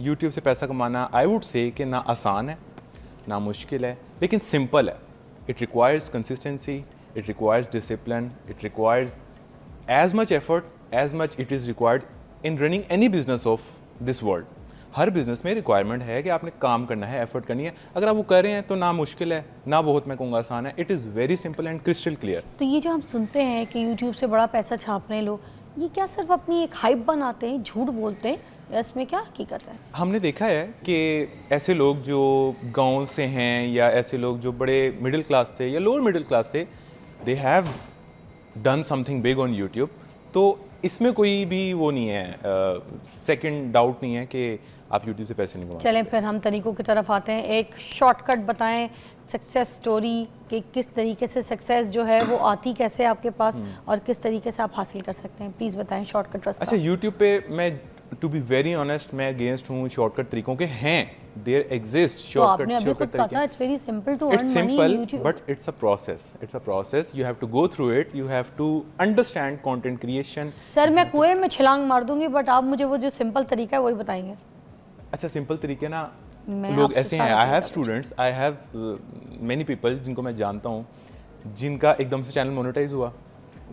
YouTube से पैसा कमाना आई वुड से कि ना आसान है ना मुश्किल है, लेकिन सिंपल है। It requires consistency, it requires discipline, it requires as much effort as much it is required in running any business of this world. हर बिजनेस में रिक्वायरमेंट है कि आपने काम करना है, एफर्ट करनी है। अगर आप वो कर रहे हैं तो ना मुश्किल है ना बहुत मैं कहूँगा आसान है, it is very simple and crystal clear. तो ये जो हम सुनते हैं कि यूट्यूब से बड़ा पैसा छाप रहे हैं लोग, ये क्या सिर्फ अपनी एक हाइप बनाते हैं, झूठ बोलते हैं, या इसमें क्या हकीकत है? हमने देखा है कि ऐसे लोग जो गांव से हैं या ऐसे लोग जो बड़े मिडिल क्लास थे या लोअर मिडिल क्लास थे, they have done something big on YouTube. तो इसमें कोई भी वो नहीं है, सेकंड डाउट नहीं है कि आप यूट्यूब से पैसे नहीं कमा। चलें फिर हम तरीकों की तरफ आते हैं। एक शॉर्टकट बताएं सक्सेस स्टोरी कि किस तरीके से सक्सेस जो है वो आती कैसे आपके पास और किस तरीके से आप हासिल कर सकते हैं, प्लीज़ बताएं शॉर्टकट रास्ता। अच्छा, यूट्यूब पे मैं टू बी वेरी ऑनेस्ट मैं अगेंस्ट हूँ शॉर्टकट तरीकों के। हैं, देयर एग्जिस्ट शॉर्टकट तरीके। It's very simple to it's earn money in simple YouTube, but it's a process, it's a process, you have to go through it, you have to understand content creation. Sir मैं कुएं में छलांग मार दूंगी but आप मुझे वो जो सिंपल तरीका है वही बताएंगे। अच्छा, सिंपल तरीके ना, मैं लोग आपसे ऐसे हैं, सारा I have cheese students, I have many people जिनको मैं जानता हूँ जिनका एकदम से चैनल मोनेटाइज हुआ,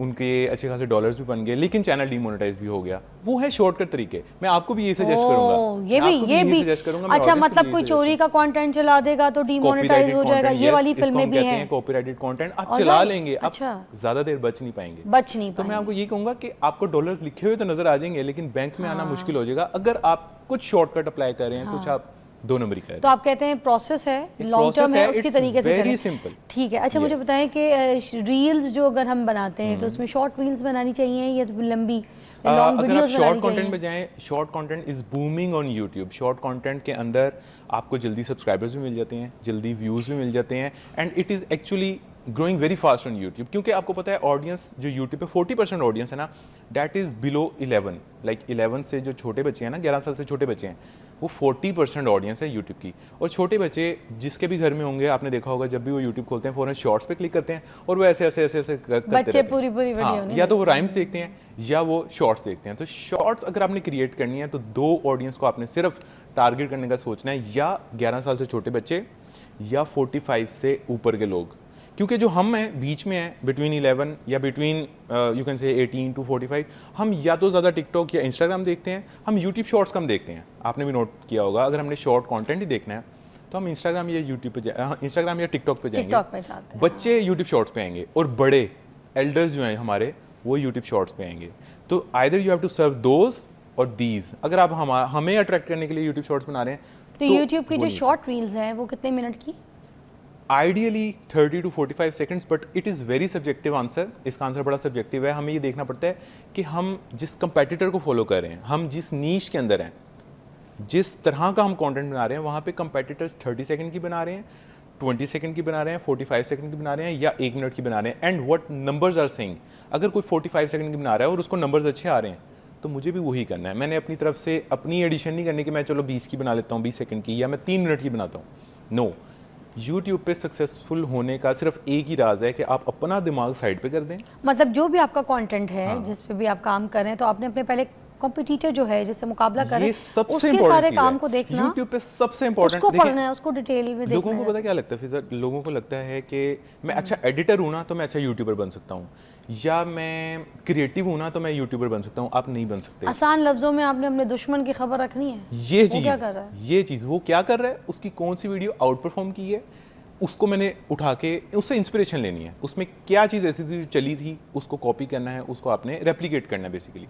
उनके अच्छे खासे डॉलर्स भी बन गए, लेकिन चैनल डीमोनेटाइज भी हो गया। वो है शॉर्टकट तरीके। मैं आपको भी ये सजेस्ट करूंगा, ये भी सजेस्ट करूंगा। अच्छा, मतलब कोई चोरी का कंटेंट चला देगा तो डीमोनेटाइज हो जाएगा, ये वाली फिल्में भी हैं। कॉपीराइटेड कंटेंट आप चला लेंगे, आप अच्छा, ज्यादा देर बच नहीं पाएंगे। तो मैं आपको ये कहूंगा कि आपको डॉलर्स लिखे हुए तो नजर आ जाएंगे, लेकिन बैंक में आना मुश्किल हो जाएगा अगर आप कुछ शॉर्टकट अप्लाई कर रहे हैं, कुछ आप दो नंबरी का है। तो आप कहते हैं प्रोसेस है, लॉन्ग टर्म है, उसके तरीके से वेरी सिंपल। ठीक है। अच्छा, मुझे बताएं कि रील्स जो अगर हम बनाते हैं तो उसमें शॉर्ट रील्स बनानी चाहिए या लंबी लॉन्ग अगर आप वीडियोस शॉर्ट बनानी कंटेंट चाहिए? में जाएं, short content is booming on YouTube. Short content के अंदर आपको जल्दी सब्सक्राइबर्स भी मिल जाते हैं, जल्दी व्यूज़ भी मिल जाते हैं, and it is actually growing very fast on YouTube. क्योंकि आपको पता है ऑडियंस जो यूट्यूब पे 40% ऑडियंस है ना, डैट इज़ बिलो 11, लाइक 11 से जो छोटे बच्चे हैं ना, 11 साल से छोटे बच्चे हैं, वो 40% ऑडियंस है यूट्यूब की। और छोटे बच्चे जिसके भी घर में होंगे, आपने देखा होगा जब भी वो यूट्यूब खोलते हैं फ़ौरन शॉर्ट्स पे क्लिक करते हैं और वो ऐसे ऐसे ऐसे ऐसे करते रहते हैं। पूरी वीडियो हाँ, या तो वो राइम्स देखते हैं या वो शॉर्ट्स देखते हैं। तो शॉर्ट्स अगर आपने क्रिएट करनी है तो दो ऑडियंस को आपने सिर्फ टारगेट करने का सोचना है, या 11 साल से छोटे बच्चे या 45 से ऊपर के लोग। क्योंकि जो हम हैं बीच में हैं, बिटवीन 11 या between you can say 18 to 45, हम या तो ज़्यादा टिकटॉक या इंस्टाग्राम देखते हैं, हम यूट्यूब शॉर्ट्स कम देखते हैं। आपने भी नोट किया होगा, अगर हमने शॉर्ट कंटेंट ही देखना है तो हम इंस्टाग्राम या यूट्यूब पे इंस्टाग्राम या टिकटॉक पे जाएंगे, बच्चे यूट्यूब शॉर्ट्स पे आएंगे और बड़े एल्डर्स जो हैं हमारे वो यूट्यूब शॉर्ट्स पे आएंगे। तो either you have to serve those और दीज। अगर आप हमें अट्रैक्ट करने के लिए यूट्यूब शॉर्ट्स बना रहे हैं तो यूट्यूब की जो शॉर्ट रील्स हैं वो कितने मिनट की? Ideally 30 to 45 seconds, but it is very subjective answer. इसका आंसर बड़ा सब्जेक्टिव है। हमें ये देखना पड़ता है कि हम जिस कंपेटिटर को फॉलो कर रहे हैं, हम जिस नीश के अंदर हैं, जिस तरह का हम कंटेंट बना रहे हैं, वहाँ पे कंपेटिटर्स 30 सेकंड की बना रहे हैं, 20 सेकंड की बना रहे हैं, 45 सेकंड की बना रहे हैं या 1 मिनट की बना रहे हैं, and what numbers are saying. अगर कोई 45 सेकंड की बना रहा है और उसको नंबर्स अच्छे आ रहे हैं तो मुझे भी वही करना है। मैंने अपनी तरफ से अपनी एडिशन नहीं करनी कि मैं चलो 20 की बना लेता हूँ, 20 सेकंड की, या मैं 3 मिनट की बनाता हूँ। नो, यूट्यूब पे सक्सेसफुल होने का सिर्फ एक ही राज है कि आप अपना दिमाग साइड पे कर दें। मतलब जो भी आपका कंटेंट है, जिस पे भी आप काम कर रहे हैं, तो आपने अपने पहले कॉम्पिटिटर जो है जिससे मुकाबला कर रहे हैं उसके सारे काम को देखना, यूट्यूब पे सबसे इंपॉर्टेंट उसको पढ़ना है, उसको डिटेल में देखना। लोगों को पता क्या लगता है फिजा, लोगों को लगता है कि मैं अच्छा एडिटर हूँ ना तो मैं अच्छा यूट्यूबर बन सकता हूँ, या मैं क्रिएटिव हूँ ना तो मैं यूट्यूबर बन सकता हूँ। आप नहीं बन सकते। आसान लफ्जों में आपने अपने दुश्मन की खबर रखनी है। ये चीज़ वो क्या कर रहा है, उसकी कौन सी वीडियो आउट परफॉर्म की है, उसको मैंने उठा के उससे इंस्पिरेशन लेनी है। उसमें क्या चीज़ ऐसी थी जो चली थी, उसको कॉपी करना है, उसको आपने रेप्लिकेट करना है। बेसिकली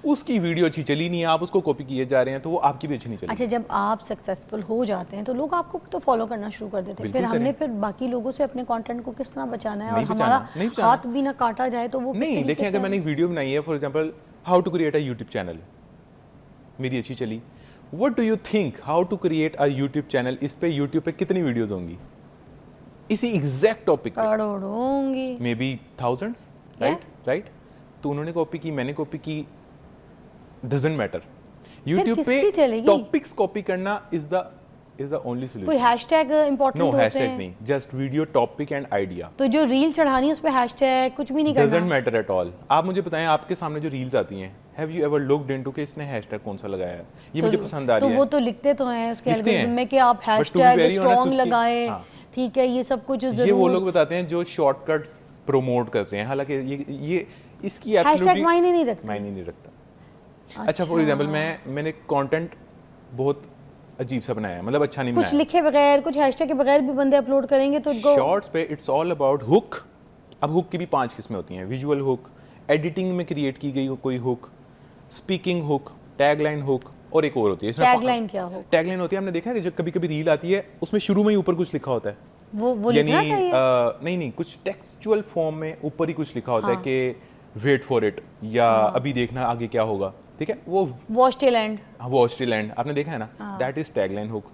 उसकी वीडियो अच्छी चली नहीं है, आप उसको कॉपी किए जा रहे हैं, तो वो आपकी भी अच्छी नहीं चली। अच्छा, जब आप सक्सेसफुल हो जाते हैं तो लोग आपको तो फॉलो करना शुरू कर देते हैं, फिर हमने फिर बाकी लोगों से अपने कंटेंट को किस तरह बचाना है और हमारा हाथ भी ना काटा जाए तो वो नहीं। देखें, अगर मैंने एक वीडियो बनाई है, for example how to create a YouTube channel, मेरी अच्छी चली, what do you think how to create a YouTube channel, इस पे यूट्यूब पे कितनी वीडियोस होंगी इसी एग्जैक्ट टॉपिक पे? करोड़ों होंगी, मे बी थाउजेंड्स, राइट। तो उन्होंने कॉपी की, मैंने कॉपी की, डजंट मैटर। यूट्यूब पे टॉपिक्स कॉपी करना is the is the only कोई सॉल्यूशन। हैशटैग इंपॉर्टेंट नो होते हैशटैग हैं? नहीं, just video topic and idea. तो जो रील चढ़ानी है उस पे हैशटैग कुछ भी नहीं करना? Doesn't matter at all. आप मुझे बताएं, आपके सामने जो रील्स आती हैं, have you ever looked into कि इसने हैशटैग कौन सा लगाया है, ये मुझे पसंद आ तो रही है। वो तो लिखते तो हैं उसके लिखते एल्गोरिथम हैं, में कि आप but to be hashtag very honest, strong उसकी- लगाएं, हाँ। ठीक है, ये सब कुछ ये वो जरूर। लोग बताते हैं जो शॉर्टकट्स प्रमोट करते हैं, हालांकि ये इसकी हैशटैग एब्सोल्युटली मायने नहीं रखता। मायने नहीं रखता। अच्छा फॉर एग्जांपल मैंने कंटेंट बहुत अजीब सा बनाया है, मतलब अच्छा नहीं कुछ बनाया। लिखे बगैर, कुछ हैशटैग के बगैर भी बंदे अपलोड करेंगे तो उनको शॉर्ट्स पे इट्स ऑल अबाउट हुक। अब हुक की भी 5 किस्में होती हैं, विजुअल हुक, एडिटिंग में क्रिएट की गई कोई hook, speaking hook, tagline hook, और एक और होती है टैगलाइन क्या हो? टैगलाइन होती है, हमने देखा है कि जब कभी कभी रील आती है उसमें शुरू में ही ऊपर कुछ लिखा होता है, वो लिखना चाहिए। नहीं कुछ टेक्सचुअल फॉर्म में ऊपर ही कुछ लिखा होता है कि वेट फॉर इट, या अभी देखना आगे क्या होगा, ठीक है, वो watch till and. Watch till and आपने देखा है ना, that is tagline hook.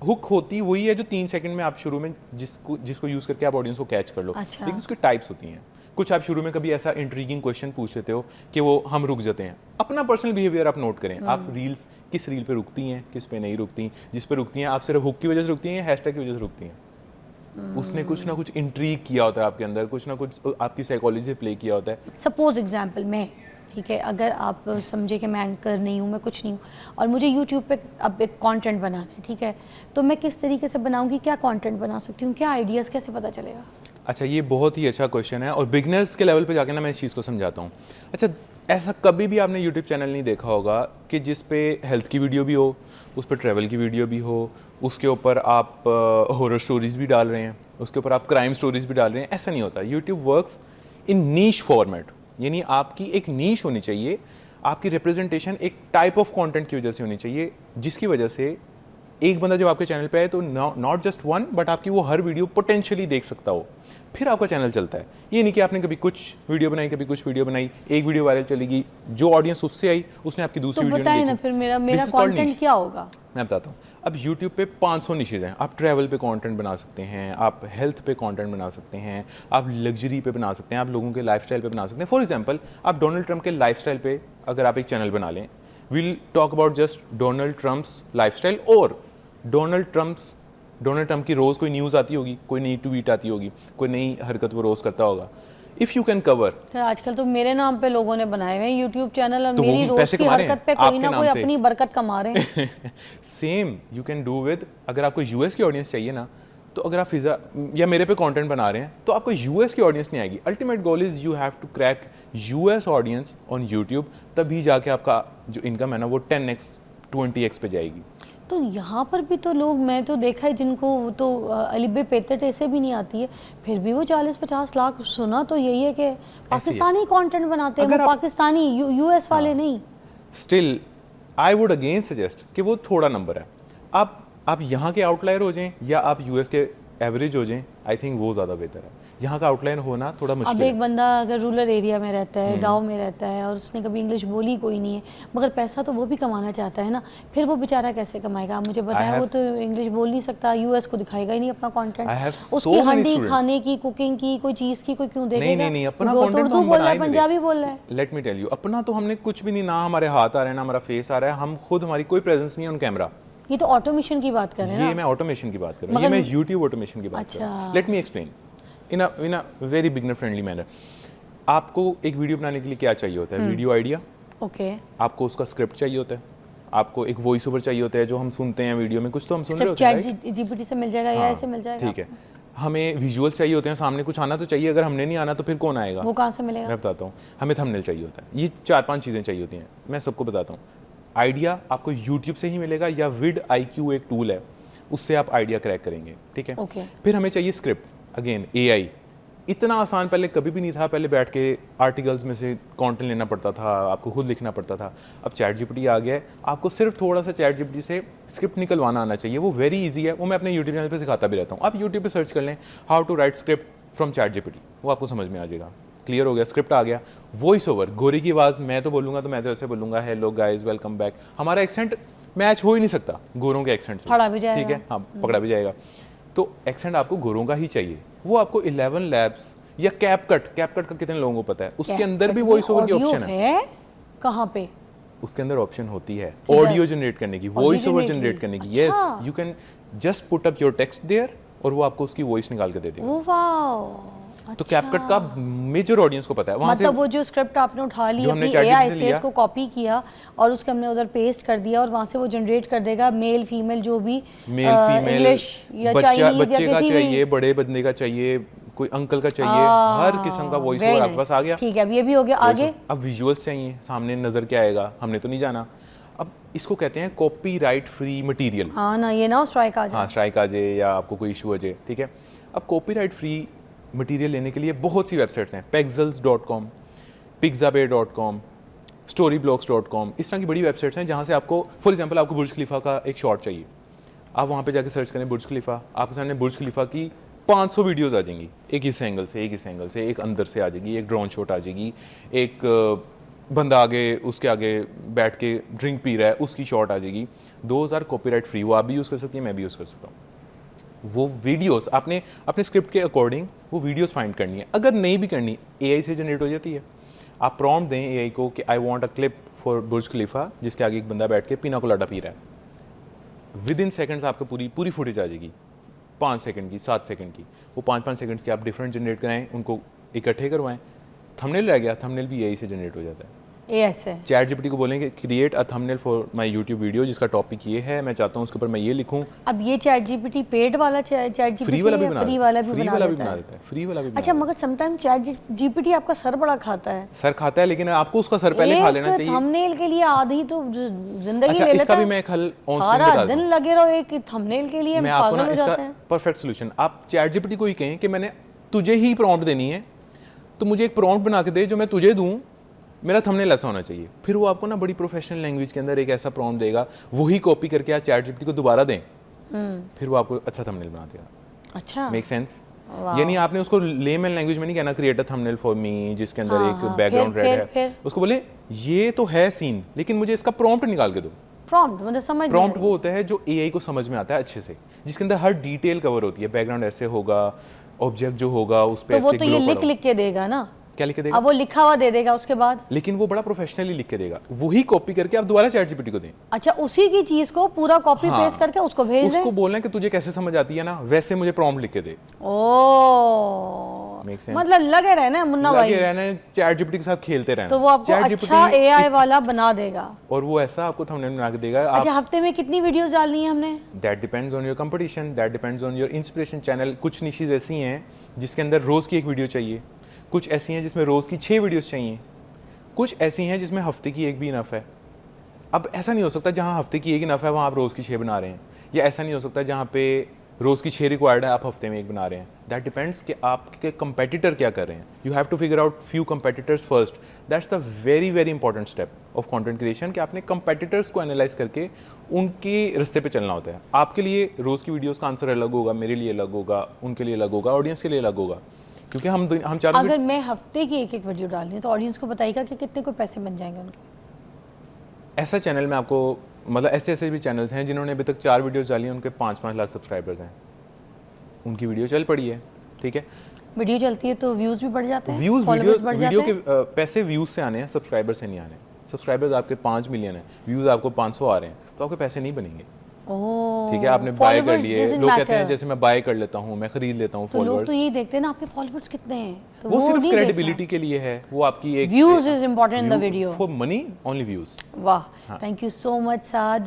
Hook होती वही है जो 3 सेकंड में आप शुरू में जिसको यूज करके आप ऑडियंस को कैच कर लो। अच्छा। लेकिन उसकी टाइप्स होती हैं। कुछ आप शुरू में कभी ऐसा इंट्रीगिंग क्वेश्चन पूछ लेते हो कि वो हम रुक जाते हैं। अपना पर्सनल बिहेवियर आप नोट करें, आप रील्स किस रील पे रुकती हैं, किस पे नहीं रुकती, जिस पे रुकती हैं आप सिर्फ हुक की वजह से रुकती हैं या हैशटैग की वजह से रुकती हैं। उसने कुछ ना कुछ इंट्रीग किया होता है आपके अंदर, कुछ ना कुछ आपकी साइकोलॉजी से प्ले किया होता है। सपोज एग्जांपल में, ठीक है, अगर आप समझे कि मैं एंकर नहीं हूँ, मैं कुछ नहीं हूँ, और मुझे यूट्यूब पे अब एक कंटेंट बनाना है, ठीक है, तो मैं किस तरीके से बनाऊंगी, क्या कंटेंट बना सकती हूँ, क्या आइडियाज़ कैसे पता चलेगा? अच्छा, ये बहुत ही अच्छा क्वेश्चन है और बिगनर्स के लेवल पे जाके ना मैं इस चीज़ को समझाता हूँ। अच्छा, ऐसा कभी भी आपने यूट्यूब चैनल नहीं देखा होगा कि जिस पे हेल्थ की वीडियो भी हो, उस पर ट्रैवल की वीडियो भी हो, उसके ऊपर आप हॉरर स्टोरीज भी डाल रहे हैं, उसके ऊपर आप क्राइम स्टोरीज भी डाल रहे हैं। ऐसा नहीं होता। YouTube works in niche format, यानी आपकी एक नीश होनी चाहिए, आपकी रिप्रेजेंटेशन एक टाइप ऑफ कंटेंट की वजह से होनी चाहिए, जिसकी वजह से एक बंदा जब आपके चैनल पे आए तो नॉट जस्ट वन बट आपकी वो हर वीडियो पोटेंशियली देख सकता हो, फिर आपका चैनल चलता है। ये नहीं कि आपने कभी कुछ वीडियो बनाई, कभी कुछ वीडियो बनाई, एक वीडियो वायरल चलेगी, जो ऑडियंस उससे आई उसने आपकी दूसरी तो वीडियो बताइए नहीं ना देखी। फिर मेरा This is called content niche। क्या होगा? मैं बताता हूँ। अब YouTube पे 500 निशेज हैं। आप ट्रैवल पे कंटेंट बना सकते हैं, आप हेल्थ पे कंटेंट बना सकते हैं, आप लग्जरी पे बना सकते हैं, आप लोगों के लाइफस्टाइल पे बना सकते हैं। फॉर एग्जांपल, आप डोनाल्ड ट्रंप के लाइफस्टाइल पे अगर आप एक चैनल बना लें, will talk about just Donald Trump's lifestyle, और डोनाल्ड ट्रंप की रोज़ कोई न्यूज़ आती होगी, कोई नई ट्वीट आती होगी, कोई नई हरकत वो रोज़ करता होगा। If you can cover, sir आजकल तो मेरे नाम पे लोगों ने बनाए हुए हैं यूट्यूब चैनल, और तो वो मेरी रोज पैसे की कमा रहे हैं हरकत पे कोई आपके ना नाम कोई से। अपनी बरकत कमा रहे हैं। Same you can do with, अगर आपको यूएस की ऑडियंस चाहिए ना, तो अगर आप फिजा या मेरे पे कंटेंट बना रहे हैं तो आपको यूएस की ऑडियंस नहीं आएगी। Ultimate goal is you have to crack US audience on YouTube, तभी जाके आपका जो इनकम है ना वो 10x 20x पे जाएगी। तो यहाँ पर भी तो लोग, मैं तो देखा है जिनको तो अलिबे पेतट ऐसे भी नहीं आती है, फिर भी वो 40-50 लाख, सुना तो यही है कि पाकिस्तानी कंटेंट बनाते हैं, अगर वो आप- पाकिस्तानी यूएस वाले नहीं। Still I would again suggest कि वो थोड़ा नंबर है। आप यहाँ के आउटलायर हो जाएं या आप यूएस के एवरेज हो जाएं, आई थिंक वो ज़्यादा बेहतर है। यहाँ का आउटलायर होना थोड़ा अब मुश्किल एक है। बंदा अगर रूरल एरिया में रहता है, गांव में रहता है, और उसने कभी इंग्लिश बोली कोई नहीं है, मगर पैसा तो वो भी कमाना चाहता है ना, फिर वो बेचारा कैसे कमाएगा? आप मुझे बताएं, वो तो इंग्लिश बोल नहीं सकता, यूएस को दिखाएगा ही नहीं अपना I have कंटेंट, so उसकी many हंडी students। खाने की, कुकिंग की, कोई चीज़ की कोई क्यों देखेगा? नहीं, अपना वो तो कंटेंट उर्दू बोल रहा है, पंजाबी बोल रहा है। लेट मी टेल यू, अपना तो हमने कुछ भी नहीं, ना हमारे हाथ आ रहे हैं, ना हमारा फेस आ रहा है, हम खुद, हमारी कोई प्रेजेंस नहीं है ऑन कैमरा। ये तो ऑटोमेशन की बात कर रहे हैं ये ना? मैं ऑटोमेशन की बात कर रहा हूँ, ये मैं यूट्यूब ऑटोमेशन की बात कर रहा हूँ। Let me explain in a very beginner friendly manner. आपको एक वीडियो बनाने के लिए क्या चाहिए होता है? वीडियो आइडिया, ओके, आपको उसका स्क्रिप्ट चाहिए होता है, आपको एक वॉइस ओवर चाहिए होता है जो हम सुनते हैं वीडियो में, कुछ तो हम सुन रहे होते हैं, right? चैट जीपीटी से मिल जाएगा या ऐसे मिल जाएगा? ठीक है। हमें विजुअल्स चाहिए होते हैं, सामने कुछ आना तो चाहिए, अगर हमने नहीं आना तो फिर कौन आएगा? वो कहाँ से मिलेगा? मैं बताता हूँ। हमें थंबनेल चाहिए होता है, ये 4-5 चीज़ें चाहिए होती हैं, मैं सबको बताता हूँ। आइडिया आपको यूट्यूब से ही मिलेगा या विड IQ एक टूल है, उससे आप आइडिया क्रैक करेंगे, ठीक है। ओके। फिर हमें चाहिए स्क्रिप्ट, अगेन AI। इतना आसान पहले कभी भी नहीं था, पहले बैठ के आर्टिकल्स में से कंटेंट लेना पड़ता था, आपको खुद लिखना पड़ता था। अब चैट जीपीटी आ गया है, आपको सिर्फ थोड़ा सा चैट जीपीटी से स्क्रिप्ट निकलवाना आना चाहिए, वो वेरी इजी है, वो मैं अपने यूट्यूब चैनल पे सिखाता भी रहता हूँ। आप यूट्यूब पे सर्च कर लें how to write script from ChatGPT, वो आपको समझ में आ जाएगा। क्लियर हो गया, स्क्रिप्ट आ गया। वॉइस ओवर, गोरी की आवाज़ मैं तो बोलूँगा तो मैं तो ऐसे बोलूँगा, हेलो गाइस वेलकम बैक। हमारा एक्सेंट मैच हो ही नहीं सकता गोरों के एक्सेंट से, पकड़ा भी जाएगा। ठीक है, हाँ पकड़ा भी जाएगा। तो एक्सेंट आपको गोरों का ही चाहिए, वो आपको 11 लैब्स या कैपकट का कितने लोगों को पता है, उसके अंदर भी वॉइस ओवर की ऑप्शन है। कहाँ पे? उसके अंदर ऑप्शन होती है किधर? ऑडियो जनरेट करने की, वॉइस ओवर generate जनरेट की? करने की। अच्छा। Yes, you can just put up your text there और वो आपको उसकी वॉइस निकाल के दे देगा। ओ वाओ, तो कैपकट का मेजर ऑडियंस को पता है वहां से। मतलब वो जो स्क्रिप्ट आपने उठा ली जो हमने अपनी ChatGPT AI से से लिया। इसको कॉपी किया और उसको हमने उधर पेस्ट कर दिया और वहाँ से वो जनरेट कर देगा मेल फीमेल जो भी मेल फीमेल, इंग्लिश या बच्चा चाइनीज या बच्चे का किसी चाहिए, भी। बड़े बंदे का चाहिए, कोई अंकल का चाहिए, हर किस्म का वॉइस ओवर आपके पास आ गया। ठीक है, अब ये भी हो गया। आगे अब विजुअल्स चाहिए, सामने नजर क्या आएगा हमने तो नहीं जाना। अब इसको कहते हैं कॉपीराइट फ्री मटेरियल। हाँ ना, ये ना स्ट्राइक आ जाए। हाँ, स्ट्राइक आ जाए या आपको कोई इशू हो जाए, ठीक है। अब कॉपीराइट फ्री मटेरियल लेने के लिए बहुत सी वेबसाइट्स हैं, pexels.com, pixabay.com, storyblocks.com, इस तरह की बड़ी वेबसाइट्स हैं जहाँ से आपको, फॉर एग्जांपल आपको बुर्ज खलीफा का एक शॉट चाहिए, आप वहाँ पे जाके सर्च करें बुर्ज खलीफा, आपके सामने बुर्ज खलीफा की 500 वीडियोस आ जाएंगी, एक इस एंगल से, एक इस एंगल से, एक अंदर से आ जाएगी, एक ड्रोन शॉट आ जाएगी, एक बंदा आगे उसके आगे बैठ के ड्रिंक पी रहा है उसकी शॉट आ जाएगी। 2000 कॉपीराइट फ्री, वो आप भी यूज़ कर सकती हैं, मैं भी यूज़ कर सकता हूँ। वो वीडियोस आपने अपने स्क्रिप्ट के अकॉर्डिंग वो वीडियोस फाइंड करनी है। अगर नहीं भी करनी, AI से जनरेट हो जाती है। आप प्रॉम्प्ट दें AI को कि I want a clip for Burj Khalifa जिसके आगे एक बंदा बैठ के पिना कोलाडा पी रहा है, विद इन सेकेंड्स आपको पूरी फुटेज आ जाएगी, 5 सेकंड की, 7 सेकंड की। वो 5-5 सेकंड्स के आप डिफरेंट जनरेट कराएं, उनको इकट्ठे करवाएं। थंबनेल रह गया, थंबनेल भी AI से जनरेट हो जाता है। AI से ChatGPT को बोलेंगे create a thumbnail for my YouTube video जिसका टॉपिक ये है, मैं चाहता हूँ उसके ऊपर मैं ये लिखूँ। अब ये ChatGPT पेड वाला ChatGPT फ्री वाला भी या बना फ्री वाला भी फ्री बना वाला भी देता बना है? देता है, फ्री वाला भी बना अच्छा, देता मगर समटाइम ChatGPT आपका सर बड़ा खाता है। है। सर खाता है, लेकिन आपको उसका सर पहले खा लेना चाहिए। थंबनेल के लिए आधी तो जिंदगी अच्छा, ले लेता इसका भी है। मैं एक हल ऑन स्क्रीन बता सारा दूं। दिन लगे रहो एक थंबनेल के लिए, मैं आपको पागल ना हो इसका जाते हैं। परफेक्ट सोल्यूशन, आप ChatGPT को ही कहें कि मैंने तुझे ही प्रॉम्प्ट देनी है, तो मुझे एक प्रॉम्प्ट बना के दे जो मैं तुझे दूं, मेरा थंबनेल ऐसा होना चाहिए। फिर वो आपको ना बड़ी प्रोफेशनल लैंग्वेज के अंदर एक ऐसा प्रॉम्प्ट देगा, वही कॉपी करके आप ChatGPT को दोबारा दें, फिर वो आपको अच्छा थंबनेल बना देगा। अच्छा, मेक सेंस? वाह। यानी आपने उसको लेमन लैंग्वेज में नहीं कहना create a thumbnail for me जिसके अंदर हाँ, एक हाँ, बैकग्राउंड फिर- रेड है, फिर? उसको बोले ये तो है सीन, लेकिन मुझे इसका प्रॉम्प्ट निकाल के दो। प्रॉम्प्ट मतलब समझ प्रॉम्प्ट नहीं वो होता है जो AI को समझ में आता है अच्छे से, जिसके अंदर हर डिटेल कवर होती है, बैकग्राउंड ऐसे होगा, ऑब्जेक्ट जो होगा उस पे तो वो ऐसे तो ये glow लिख पड़ा लिख के देगा ना, हो। क्या लिख के देगा? अब वो लिखा हुआ दे देगा उसके बाद। लेकिन वो बड़ा प्रोफेशनली लिख के देगा, वही कॉपी करके आप दोबारा ChatGPT को दें। अच्छा, उसी की चीज को पूरा कॉपी हाँ, पेस्ट करके उसको भेज उसको दें। बोलना है कि तुझे कैसे समझ आती है ना, वैसे मुझे प्रॉम्प्ट लिख के दे। ओ, Make sense? मतलब लगे रहना मुन्ना भाई, लगे रहना है, ChatGPT के साथ खेलते रहना। तो वो आपको ChatGPT अच्छा AI वाला बना देगा। और वो ऐसा आपको थंबनेल बना के देगा। अच्छा, हफ्ते में कितनी वीडियोस डालनी है हमने? That depends on your competition, that depends on your inspiration channel. कुछ निशेज ऐसी हैं जिसके अंदर रोज़ की एक वीडियो चाहिए, कुछ ऐसी हैं जिसमें रोज़ की 6 वीडियोस चाहिए, कुछ ऐसी हैं जिसमें हफ्ते की एक भी इनफ है। अब ऐसा नहीं हो सकता जहाँ हफ्ते की एक इनफ है वहाँ आप रोज़ की 6 बना रहे हैं, या ऐसा नहीं हो सकता जहाँ पे रोज़ की 6 रिक्वायर्ड है आप हफ्ते में एक बना रहे हैं। दैट डिपेंड्स कि आपके कंपेटिटर क्या कर रहे हैं। You have to figure out few competitors first. That's the very very important step of content creation कि आपने कंपेटिटर्स को एनालाइज करके उनके रास्ते पे चलना होता है। आपके लिए रोज़ की वीडियोस का आंसर अलग होगा, मेरे लिए अलग होगा, उनके लिए अलग होगा, ऑडियंस के लिए अलग होगा, क्योंकि हम चारों अगर मैं हफ्ते की एक एक वीडियो डाल रही हूँ तो ऑडियंस को बताइएगा कि कितने को पैसे बन जाएंगे उनके। ऐसा चैनल में आपको, मतलब ऐसे ऐसे भी चैनल्स हैं जिन्होंने अभी तक 4 वीडियोस डाली हैं, उनके 5-5 लाख सब्सक्राइबर्स हैं, उनकी वीडियो चल पड़ी है, ठीक है। वीडियो चलती है तो व्यूज भी बढ़ जाते हैं, व्यूज followers बढ़ वीडियो जाते के हैं। पैसे व्यूज से आने हैं, सब्सक्राइबर से नहीं आने। सब्सक्राइबर्स आपके 5 मिलियन है, व्यूज आपको 500 आ रहे हैं, तो आपके पैसे नहीं बनेंगे, ओह, ठीक है। आपने बाय कर followers लिए, doesn't लोग कहते हैं matter। जैसे मैं बाय कर लेता हूँ, मैं खरीद लेता हूँ तो लोग फॉलोअर्स, तो यही देखते हैं ना आपके फॉलोअर्स कितने हैं, तो वो सिर्फ नहीं क्रेडिबिलिटी के लिए है, वो आपकी एक views is important in the video. For money only views. वाह, thank you so much Saad.